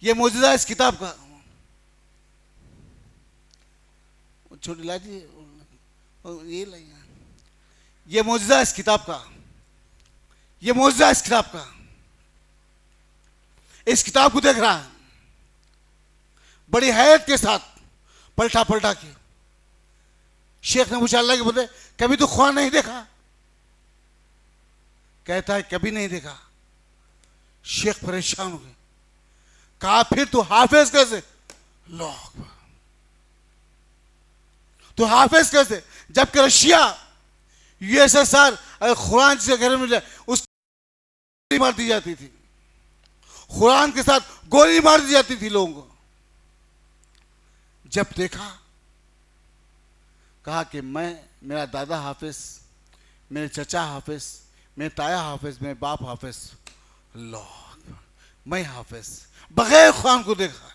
ये मुजज़ा है इस किताब का। छोटी लाजी, ये लाइए, ये मुजज़ा है इस किताब का, ये मुजज़ा है इस किताब का। इस किताब को देख रहा है बड़ी हैरत के साथ, पलटा पलटा के। शेख ने पूछा, अल्लाह के बंदे, कभी तो कुरान नहीं देखा? कहता है, कभी नहीं देखा। शेख परेशान हो गए, कहा, फिर तू हाफिज कैसे? अल्लाह, तो हाफिज कैसे? जबकि रशिया, यूएसएसआर अगर कुरान जिसके घर में जाए उसको मार दी जाती थी, कुरान के साथ गोली मार दी जाती थी लोगों को। जब देखा, कहा कि मेरा दादा हाफिज, मेरे चचा हाफिज, मेरे ताया हाफिज, मेरे बाप हाफिज, अल्लाह, मैं हाफिज, बगैर कुरान को देखा।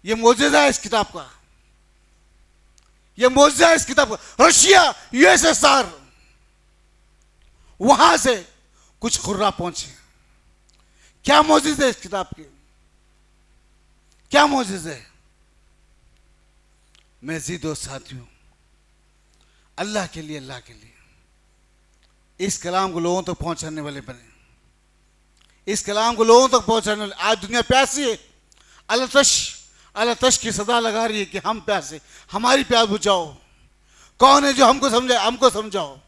ये मौजूदा है इस किताब का, ये मौजूदा है इस किताब का। रशिया, यूएसएसआर, वहां से कुछ खुर्रा पहुंचे। क्या मौजूद है इस किताब के? क्या मौजूद है? मैं जी दोस्त साथियों, अल्लाह के लिए इस कलाम को लोगों तक पहुंचाने वाले बने, इस कलाम को लोगों तक पहुंचाने वाले। आज दुनिया प्यासी है, अल्लाह तश की सदा लगा रही है कि हम प्यासे, हमारी प्यास बुझाओ। कौन है जो हमको समझाए? हमको समझाओ।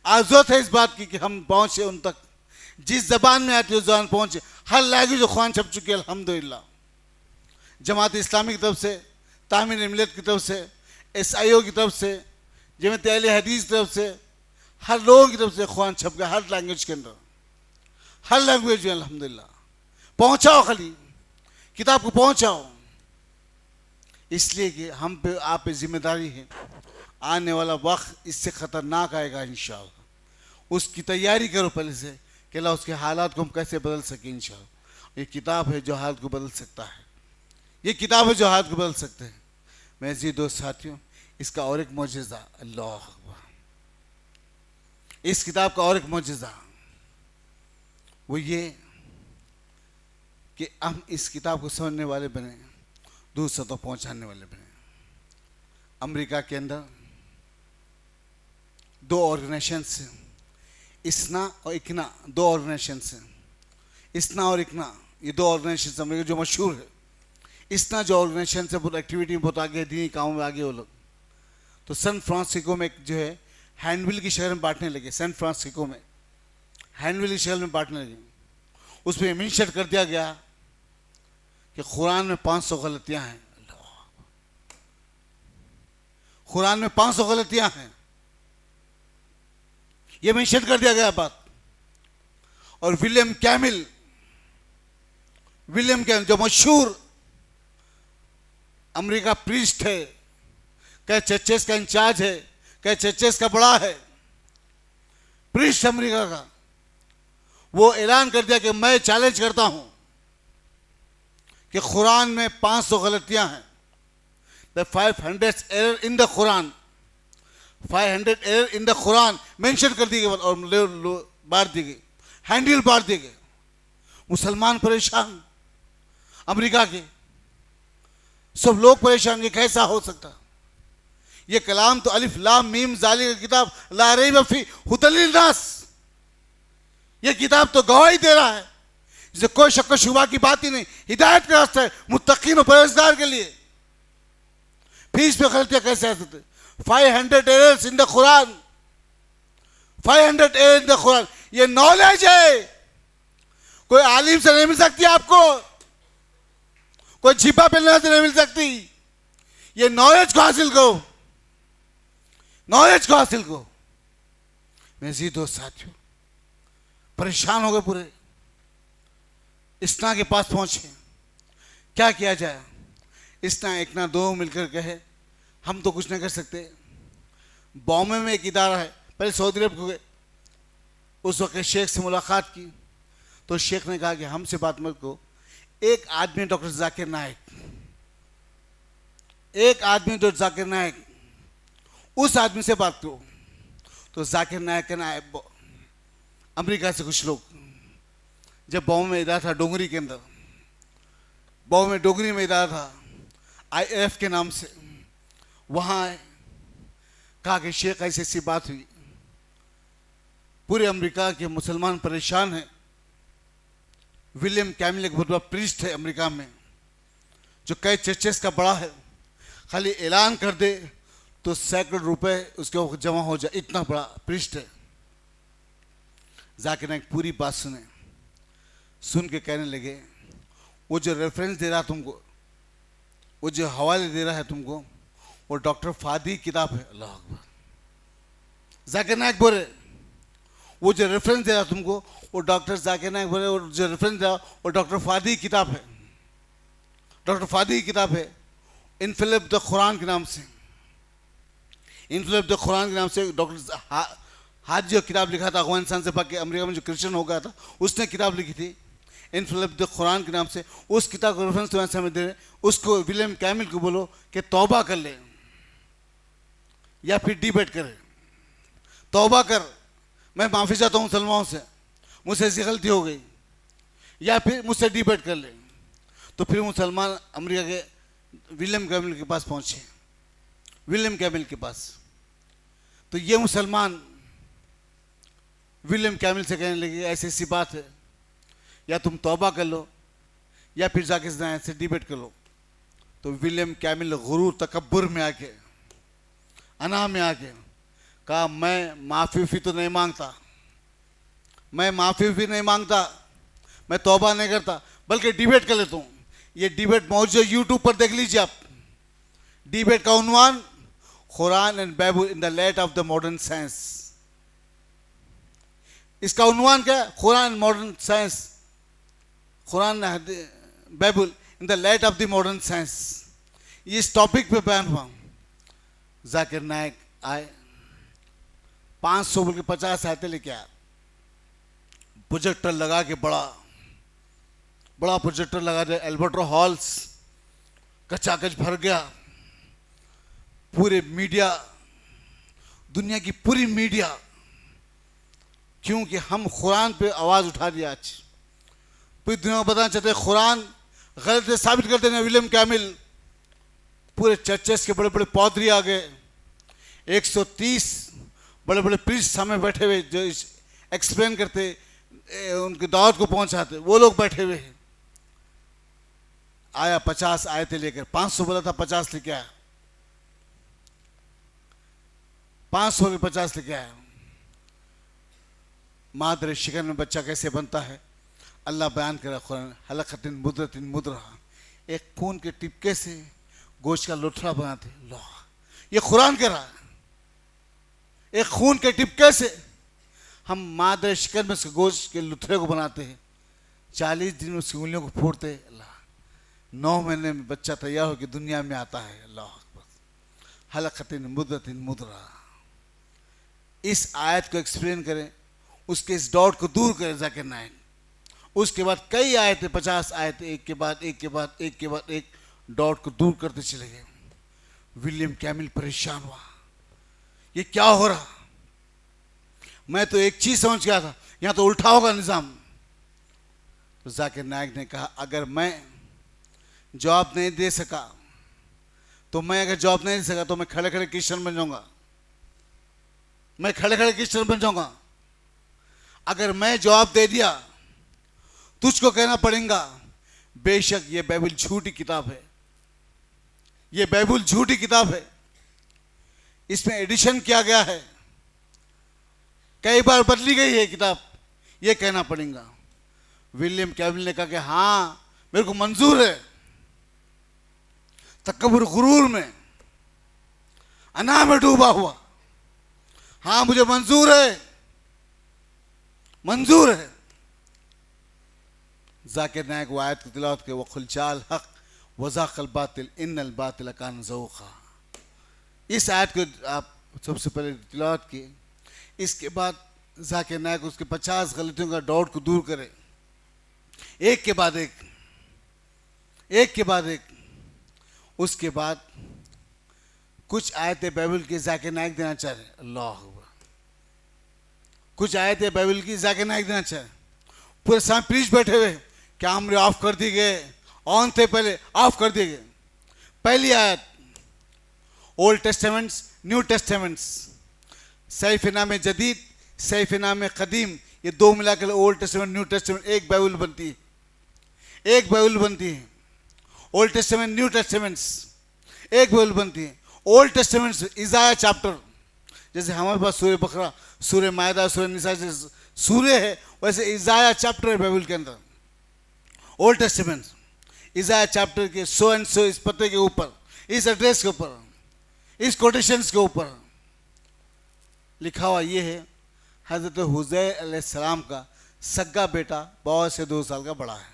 आज जरूरत है इस बात की कि हम पहुंचे उन तक, जिस जबान में आती है उस जबान पहुंचे। हर लैंग्वेज जो कुरान छप चुकी है अल्हम्दुलिल्लाह। जमात इस्लामी की तरफ से, तामीर मिल्लत की तरफ से, SIO की तरफ से, जमात अहले हदीस की तरफ से, हर लोगों की तरफ से कुरान छप गया, हर लैंग्वेज के अंदर, हर लैंग्वेज में अल्हम्दुलिल्लाह। पहुंचाओ, खाली किताब को पहुंचाओ, इसलिए कि हम पे, आप पे जिम्मेदारी है। आने वाला वक्त इससे खतरनाक आएगा इंशाअल्लाह। उसकी तैयारी करो पहले से कि अल्लाह उसके हालात को हम कैसे बदल सके इंशाअल्लाह। ये किताब है जो हालत को बदल सकता है, ये किताब है जो हालत को बदल सकते हैं। मैं जी दोस्त साथियों, इसका और एक मौजज़ा, अल्लाह अकबर, इस किताब का और एक मौजज़ा वो ये कि हम इस किताब को समझने वाले बने, दूर से तो पहुंचाने वाले बने। अमेरिका के अंदर दो ऑर्गेनाइजेशंस हैं, इस्ना और इकना, दो ऑर्गेनाइजेशंस हैं। इस्ना और इकना ये दो ऑर्गेनाइजेशंस अमेरिका जो मशहूर है। इस्ना जो ऑर्गेनाइजेशन से बहुत एक्टिविटी में बहुत आगे, दीनी कामों में आगे वो लोग, तो सैन फ्रांसिस्को में जो है हैंडविल की शहर में बांटने लगे। सैन फ्रांसिस्को में हैंडविल की शहर में बांटने लगे। उसमें मेंशन कर दिया गया कि कुरान में 500 गलतियां हैं। कुरान में 500 गलतियां हैं, यह मेंशन कर दिया गया बात। और विलियम कैमिल जो मशहूर अमेरिका प्रीस्ट है, कई चर्चेस का इंचार्ज है, कई चर्चेस का बड़ा है, प्रीस्ट अमेरिका का, वो ऐलान कर दिया कि मैं चैलेंज करता हूं कि कुरान में 500 गलतियां हैं। The 500 error in the Quran, 500 error in the Quran mention कर दी गई और बांट दी गई, हैंडल बांट दी गई। मुसलमान परेशान, अमेरिका के सब लोग परेशान, ये कैसा हो सकता? ये कलाम तो अलिफ लाम मीम जालिक किताब ला रैब फी हुदल लिन्नास, ये किताब तो गवाही दे रहा है, जिसे कोई शक व शुबा की बात ही नहीं, हिदायत का रास्ता है मुत्तकीन और परहेजगार के लिए। फिर इस पे गलतियां कैसे आ सकते? 500 errors in the Quran, 500 errors in the Quran, ये नॉलेज है, कोई आलिम से नहीं मिल सकती आपको, कोई छिपा पिलने से नहीं मिल सकती। ये नॉलेज को हासिल करो, नॉलेज को हासिल करो। मेरे जी दोस्त साथियों परेशान हो गए पूरे, इस्ना के पास पहुंचे, क्या किया जाए? इस्ना इकना दो मिलकर कहे हम तो कुछ नहीं कर सकते। बॉम्बे में एक इदारा है, पहले सऊदी अरब को गए, उस वक्त शेख से मुलाकात की तो शेख ने कहा कि हमसे बात मत करो, एक आदमी डॉक्टर जाकिर नायक, एक आदमी डॉक्टर जाकिर नायक, उस आदमी से बात करो। तो जाकिर नायक के ना अमेरिका से कुछ लोग, जब बॉम्बे में इदारा था डोंगरी के अंदर, बॉम्बे में डोंगरी में इदारा था IF के नाम से, वहां कहा कि शेख ऐसी ऐसी बात हुई, पूरे अमेरिका के मुसलमान परेशान हैं। विलियम कैमिल एक बहुत बड़ा प्रीस्ट है अमेरिका में, जो कई चर्चेस का बड़ा है, खाली ऐलान कर दे तो सैकड़ों रुपए उसके ऊपर जमा हो जाए, इतना बड़ा प्रीस्ट है। जाकिर नायक पूरी बात सुन के कहने लगे, वो जो रेफरेंस दे रहा तुमको, वो जो हवाले दे रहा है तुमको, वो डॉक्टर फादी किताब है। अल्लाह अकबर। जाकिर नायक बोले वो जो रेफरेंस दे रहा तुमको, वो डॉक्टर जाकिर नायक बोले वो जो रेफरेंस दे रहा वो डॉक्टर फादी किताब है, डॉक्टर फादी किताब है, इनफिलिप द कुरान के नाम से, इनफिलिप द कुरान के नाम से डॉक्टर हाथ जो किताब लिखा था अफगानिस्तान से भाग के अमेरिका में जो क्रिश्चियन हो गया था, उसने किताब लिखी थी इनफिलिप द कुरान के नाम से। उस किताब को रेफरेंस तुम्हारे सामने दे रहे, उसको विलियम कैमिल को बोलो कि तौबा कर ले या फिर डिबेट करे। तौबा कर, मैं माफ़ी चाहता हूँ मुसलमानों से, मुझसे ऐसी गलती हो गई, या फिर मुझसे डिबेट कर ले। तो फिर मुसलमान अमेरिका के विलियम कैमिल के पास पहुँचे, विलियम कैमिल के पास। तो ये मुसलमान विलियम कैमिल से कहने लगे ऐसी ऐसी बात है, या तुम तौबा कर लो या फिर जाके से डिबेट कर लो। तो विलियम कैमिल गुरूर तकब्बुर में आके, अना में आके कहा मैं माफ़ी तो नहीं मांगता, मैं माफ़ी भी नहीं मांगता, मैं तौबा नहीं करता, बल्कि डिबेट कर लेता हूँ। ये डिबेट मौजूद यूट्यूब पर देख लीजिए आप। डिबेट का उन्वान Quran and Bible in the light of the modern science. इसका उन्वान क्या है? Quran modern science, Quran Bible in the light of the modern science. इस टॉपिक पे बयान हुआ। जाकिर नायक आए, 500 बोल के 50 आयतें लेके आए, प्रोजेक्टर लगा के बड़ा प्रोजेक्टर लगा दिया, एल्बर्टो हॉल्स कचाकच भर गया। पूरे मीडिया, दुनिया की पूरी मीडिया, क्योंकि हम कुरान पे आवाज़ उठा दिया। आज पूरी दुनिया को बताना चाहते हैं कुरान गलत है, साबित करते हैं विलियम कैमिल पूरे चर्चेस के बड़े बड़े पादरी आ गए, 130 बड़े बड़े प्रीस्ट सामने बैठे हुए जो एक्सप्लेन करते, उनकी दावत को पहुंचाते, वो लोग बैठे हुए हैं। आया 50 आयतें लेकर, 500 बोला था, 50 लेके आया, 500 के 50 लेके आया। मादर शिकन में बच्चा कैसे बनता है अल्लाह बयान करा कुरान, हलकतिन मुद्रतिन मुद्रा, एक खून के टिपके से गोश्त का लोथड़ा बनाते। अल्लाह, ये कुरान कह रहा है, एक खून के टिपके से हम मादर शिकन में से गोश्त के लुथड़े को बनाते हैं, 40 दिन उसकी उंगलियों को फोड़ते हैं। अल्लाह, 9 महीने में बच्चा तैयार होकर दुनिया में आता है। अल्लाह अकबर, हलकतिन मुद्रतिन मुद्रा। इस आयत को एक्सप्लेन करें, उसके इस डाउट को दूर करें जाकिर नायक। उसके बाद कई आयतें, 50 आयतें एक के बाद एक के बाद एक के बाद एक डाउट को दूर करते चले गए। विलियम कैमिल परेशान हुआ, ये क्या हो रहा। मैं तो एक चीज समझ गया था, यहां तो उल्टा होगा निजाम। तो जाकिर नायक ने कहा, अगर मैं जवाब नहीं दे सका तो मैं अगर जवाब नहीं दे सका तो मैं खड़े खड़े क्रिश्चियन बन जाऊंगा, मैं खड़े खड़े क्रिश्चियन बन जाऊंगा। अगर मैं जवाब दे दिया तुझको कहना पड़ेगा बेशक ये बाइबल झूठी किताब है, ये बाइबल झूठी किताब है, इसमें एडिशन किया गया है, कई बार बदली गई है किताब, ये कहना पड़ेगा। विलियम कैमिल ने कहा कि हाँ मेरे को मंजूर है। तकब्बुर गुरूर में अना में डूबा हुआ, हाँ मुझे मंजूर है, मंजूर है। जाकिर नायक वो आयत की तिलावत के, वकुल जाल हक वज़ाक़ल बातिल इन्नल बातिल कान ज़ऊक़ा। इस आयत को आप सबसे पहले तिलावत की, इसके बाद जाकिर नायक उसके 50 गलतियों का डाउट को दूर करे, एक के बाद एक, एक के बाद एक। उसके बाद कुछ आयतें बाइबल की जाकिर नायक देना चाह रहे, अल्लाह अकबर, कुछ आयतें बाइबल की जाकिर नायक देना चाह रहे। पूरे सामने प्रीच बैठे हुए, कैमरे ऑफ कर दिए गए, ऑन थे पहले, ऑफ कर दिए गए। पहली आयत, ओल्ड टेस्टामेंट्स न्यू टेस्टामेंट्स, सैफ नाम जदीद सैफ नाम कदीम, ये दो मिलाकर ओल्ड टेस्टामेंट न्यू टेस्टामेंट एक बाइबल बनती है, एक बाइबल बनती है। ओल्ड टेस्टामेंट न्यू टेस्टामेंट्स एक बाइबल बनती है। ओल्ड टेस्टामेंट्स इज़ाया चैप्टर, जैसे हमारे पास सूरह बकरा, सूरह मायदा, सूरह निसा जैसे सूरह है, वैसे इज़ाया चैप्टर है बाइबल के अंदर। ओल्ड टेस्टामेंट इज़ाया चैप्टर के सो एंड सो, इस पते के ऊपर, इस एड्रेस के ऊपर, इस कोटेशंस के ऊपर लिखा हुआ ये है, हज़रत हुज़ैर अलैहिस्सलाम का सग्गा बेटा बाबा से 2 साल का बड़ा है।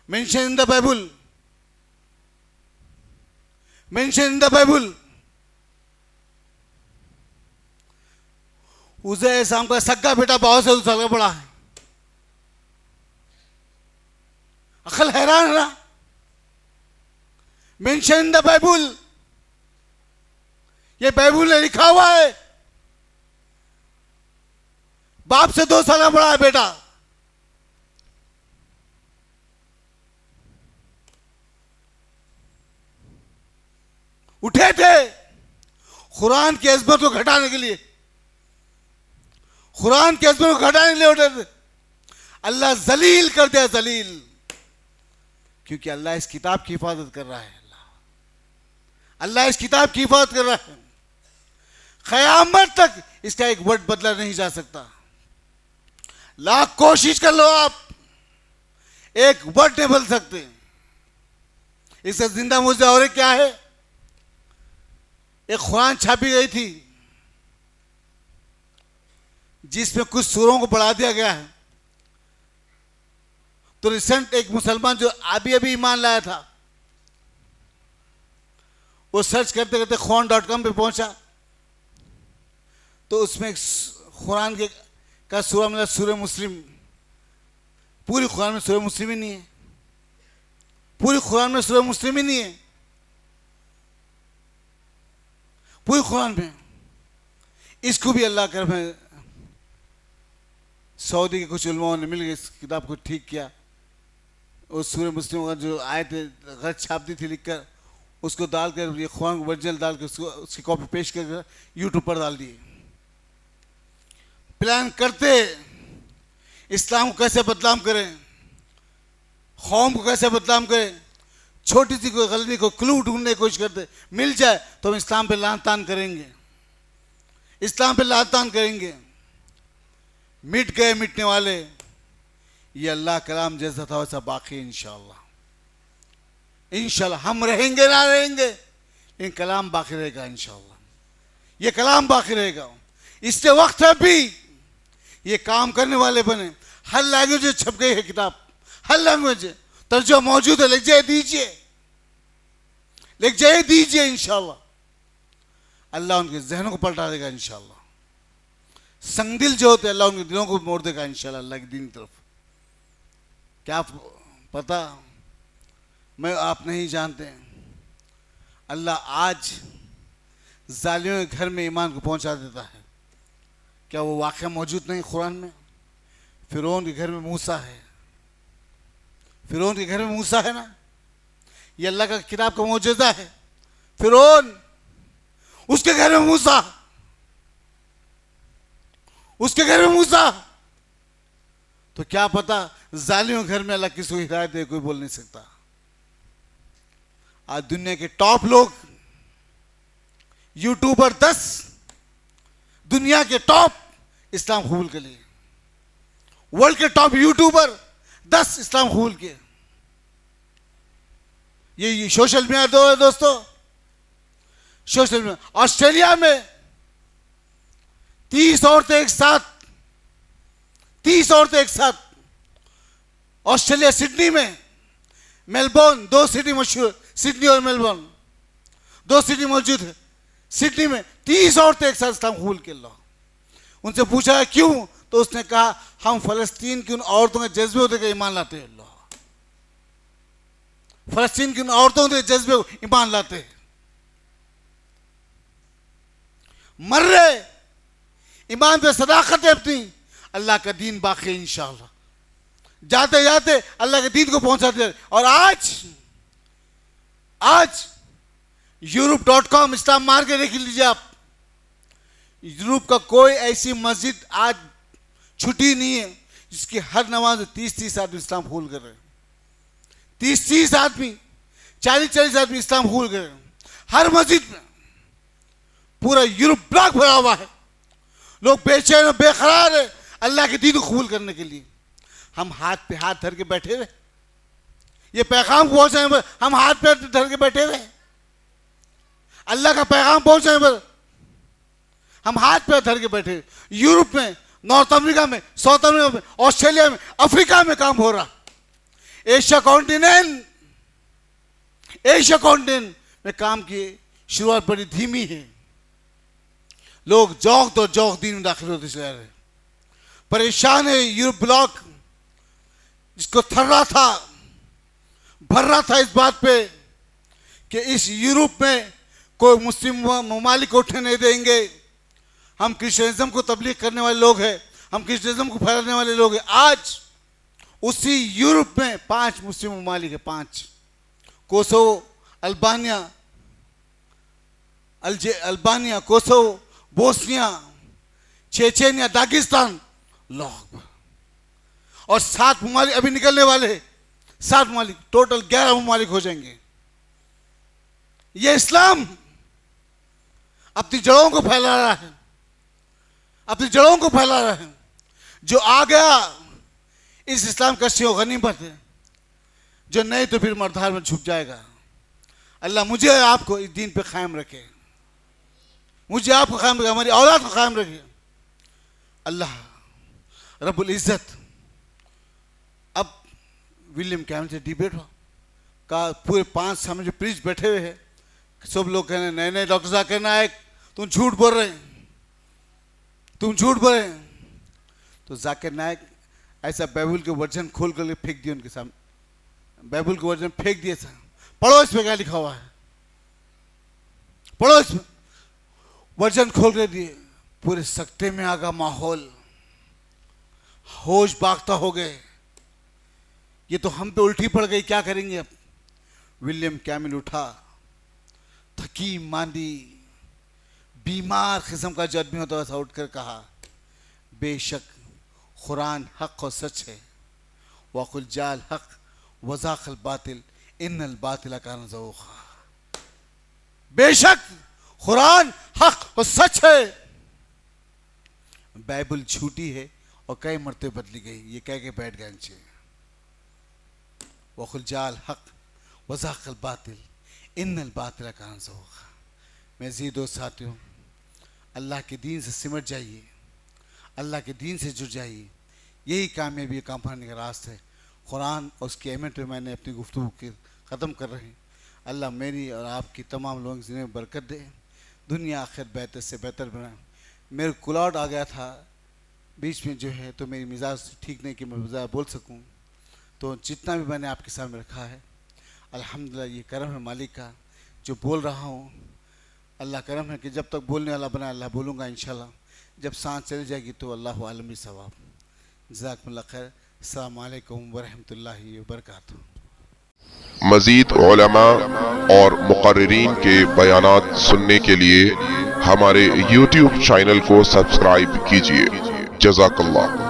Mention in the Bible, mention in the Bible, हुज़ैर अलैहिस्सलाम का सग्गा बेटा बाबा से 2 साल का बड़ा है। अकल हैरान रहा, मेंशन इन द बाइबल, ये बाइबल में लिखा हुआ है, बाप से 2 साल का बड़ा है बेटा। उठे थे कुरान की अजमत को घटाने के लिए, कुरान की अजमत को घटाने के लिए उठे थे। अल्लाह जलील कर दिया, जलील, क्योंकि अल्लाह इस किताब की हिफाजत कर रहा है। अल्लाह इस किताब की हिफाजत कर रहा है, क़यामत तक इसका एक वर्ड बदला नहीं जा सकता। लाख कोशिश कर लो आप, एक वर्ड नहीं बदल सकते। इससे जिंदा मुझे और क्या है, एक कुरान छापी गई थी जिसमें कुछ सूरों को बढ़ा दिया गया है। तो रिसेंट एक मुसलमान जो अभी अभी ईमान लाया था, वो सर्च करते करते Quran.com पे पहुंचा, तो उसमें कुरान के का सूरा मिला, सूरह मुस्लिम। पूरी कुरान में सूरह मुस्लिम ही नहीं है, पूरी कुरान में सूरह मुस्लिम ही नहीं है, पूरी कुरान में। इसको भी अल्लाह कर में सऊदी के कुछ उलमाओं ने मिलकर इस किताब को ठीक किया, उस सूर्य मुस्लिम का जो आए थे गलत छाप दी थी लिखकर, उसको डालकर ये कुरान ओरिजिनल डाल के उसकी कॉपी पेश कर यूट्यूब पर डाल दिए। प्लान करते इस्लाम को कैसे बदनाम करें, कौम को कैसे बदनाम करें, छोटी सी कोई गलती को क्लू ढूंढने की कोशिश करते, मिल जाए तो हम इस्लाम पे लान तान करेंगे, इस्लाम पे लान तान करेंगे। मिट गए मिटने वाले, ये अल्लाह कलाम जैसा था वैसा बाकी इंशाअल्लाह। इंशाअल्लाह हम रहेंगे ना रहेंगे, लेकिन कलाम बाकी रहेगा इंशाअल्लाह। ये कलाम बाकी रहेगा। इसलिए वक्त है भी ये काम करने वाले बने। हर लैंग्वेज में छप गई है किताब, हर लैंग्वेज तर्जुमा मौजूद है, लिख जाए दीजिए, लिख जाए दीजिए इंशाअल्लाह। अल्लाह उनके जहनों को पलटा देगा इंशाअल्लाह। संगदिल जो होते अल्लाह उनके दिलों को मोड़ देगा इंशाअल्लाह अल्लाह की दीन की तरफ। क्या पता, मैं आप नहीं जानते, अल्लाह आज जालिमों के घर में ईमान को पहुंचा देता है। क्या वो वाक़या मौजूद नहीं कुरान में? फिरौन के घर में मूसा है, फिरौन के घर में मूसा है ना, ये अल्लाह का किताब का मौजूदा है। फिरौन, उसके घर में मूसा, उसके घर में मूसा। तो क्या पता जालिमों के घर में अल्लाह किसी को हिदायत दे, कोई बोल नहीं सकता। आज दुनिया के टॉप लोग यूट्यूबर 10 दुनिया के टॉप इस्लाम कबूल के लिए, वर्ल्ड के टॉप यूट्यूबर 10 इस्लाम कबूल किए। ये सोशल मीडिया दो है दोस्तों, सोशल मीडिया। ऑस्ट्रेलिया में 30 औरतें एक साथ, 30 औरतें एक साथ। ऑस्ट्रेलिया सिडनी में, मेलबोर्न, 2 सिटी मशहूर, सिडनी और मेलबोर्न 2 सिटी मौजूद है। सिडनी में 30 औरतें एक साथ इस्लाम कबूल किया। अल्लाह उनसे पूछा क्यों, तो उसने कहा हम फलस्तीन की उन औरतों के जज्बे होते के ईमान लाते हैं। अल्लाह, फलस्तीन की उन औरतों के जज्बे को ईमान लाते हैं। मर रहे ईमान पे सदाकत है अपनी, अल्लाह का दीन बाकी है इंशाअल्लाह। जाते जाते अल्लाह के दीन को पहुंचाते। और आज यूरोप.com इस्लाम मार के देख लीजिए आप, यूरोप का कोई ऐसी मस्जिद आज छुट्टी नहीं है जिसकी हर नमाज में 30-30 आदमी इस्लाम कबूल कर रहे हैं। 30-30 आदमी, 40-40 आदमी इस्लाम कबूल कर रहे हैं हर मस्जिद में। पूरा यूरोप ब्लॉक भरा हुआ है, लोग बेचैन और बेकरार है अल्लाह के दीन को कबूल करने के लिए। हम हाथ पे हाथ धर के बैठे हुए, ये पैगाम पहुंचाने पर हम हाथ पे धर के बैठे हुए। अल्लाह का पैगाम पहुंचाने पर हम हाथ पे धर के बैठे। यूरोप में, नॉर्थ अमेरिका में, साउथ अमेरिका में, ऑस्ट्रेलिया में, अफ्रीका में काम हो रहा। एशिया कॉन्टिनेंट में काम की शुरुआत बड़ी धीमी है। लोग जौक तो जौक दीन में दाखिल होते चले रहे। परेशान है यूरोप ब्लॉक, जिसको थर रहा था, भर रहा था इस बात पे कि इस यूरोप में कोई मुस्लिम ममालिक को उठने नहीं देंगे। हम क्रिश्चियनिज्म को तबलीग करने वाले लोग हैं, हम क्रिश्चियनिज्म को फैलाने वाले लोग हैं। आज उसी यूरोप में 5 मुस्लिम ममालिक है, 5, Kosovo, Albania, Kosovo, Bosnia, Chechnya, Dagestan, लोग और 7 ममालिक अभी निकलने वाले हैं। 7 ममालिक, टोटल 11 ममालिक हो जाएंगे। ये इस्लाम अपनी जड़ों को फैला रहा है, अपनी जड़ों को फैला रहा है। जो आ गया इस इस्लाम का शियो गनीमत है, जो नहीं तो फिर मरधार में छुप जाएगा। अल्लाह मुझे आपको इस दीन पे कायम रखे, मुझे आपको कायम रखे, हमारी औलाद को कायम रखे। अल्लाह रब्बुल इज़्ज़त। अब विलियम कैमल से डिबेट हो का पूरे 5 सामने जो प्रीच बैठे हुए हैं, सब लोग कहने नहीं नहीं डॉक्टर जाकिर नायक तुम झूठ बोल रहे हैं, तुम झूठ बोल रहे हैं। तो जाकिर नायक ऐसा बाइबल के वर्जन खोल कर फेंक दिए उनके सामने, बाइबल के वर्जन फेंक दिए। पढ़ो इस पे क्या लिखा हुआ है, पढ़ो इस वर्जन खोल कर दिए। पूरे सकते में आगा माहौल, होश बाख्ता हो गए। ये तो हम पे उल्टी पड़ गई, क्या करेंगे अब। विलियम कैमिल उठा, थकी मांदी बीमार किस्म का जो आदमी होता था, उठकर कहा, बेशक कुरान हक और सच है। वकुल जाल हक वजाखल बातिल इन्नल बातिल कान ज़ऊक़ा। बेशक कुरान हक और सच है, बाइबल झूठी है और कई मरतबे बदली गई। ये कह के बैठ गए नीचे। वकुल जाल हक वजाखल बातिल इन्नल बातिल कान ज़ऊक़ा। मैं जी दोस्त साथियों, अल्लाह के दीन से सिमट जाइए, अल्लाह के दीन से जुड़ जाइए, यही कामयाबी काम पाने का रास्ता है। कुरान और उसकी अहमियत पे मैंने अपनी गुफ्तगू की ख़त्म कर रहे हैं। अल्लाह मेरी और आपकी तमाम लोगों की ज़िंदगी में बरकत दे, दुनिया आखिर बेहतर से बेहतर बनाए। मेरे कुलाउट आ गया था बीच में जो है, तो मेरी मिजाज ठीक नहीं कि मैं मिजाज बोल सकूं, तो जितना भी मैंने आपके सामने रखा है अल्हम्दुलिल्लाह ये करम है मालिक का, जो बोल रहा हूँ अल्लाह करम है कि जब तक बोलने वाला बना अल्लाह बोलूँगा इंशाल्लाह। जब सांस चली जाएगी तो अल्लाह आलम भी सवाब। जज़ाकुमुल्लाह खैर। अस्सलामु अलैकुम वरहमतुल्लाहि वबरकातुहू। मज़ीद उलमा और मुक़र्रिरीन के बयानात सुनने के लिए हमारे YouTube चैनल को सब्सक्राइब कीजिए। जज़ाकल्लाह।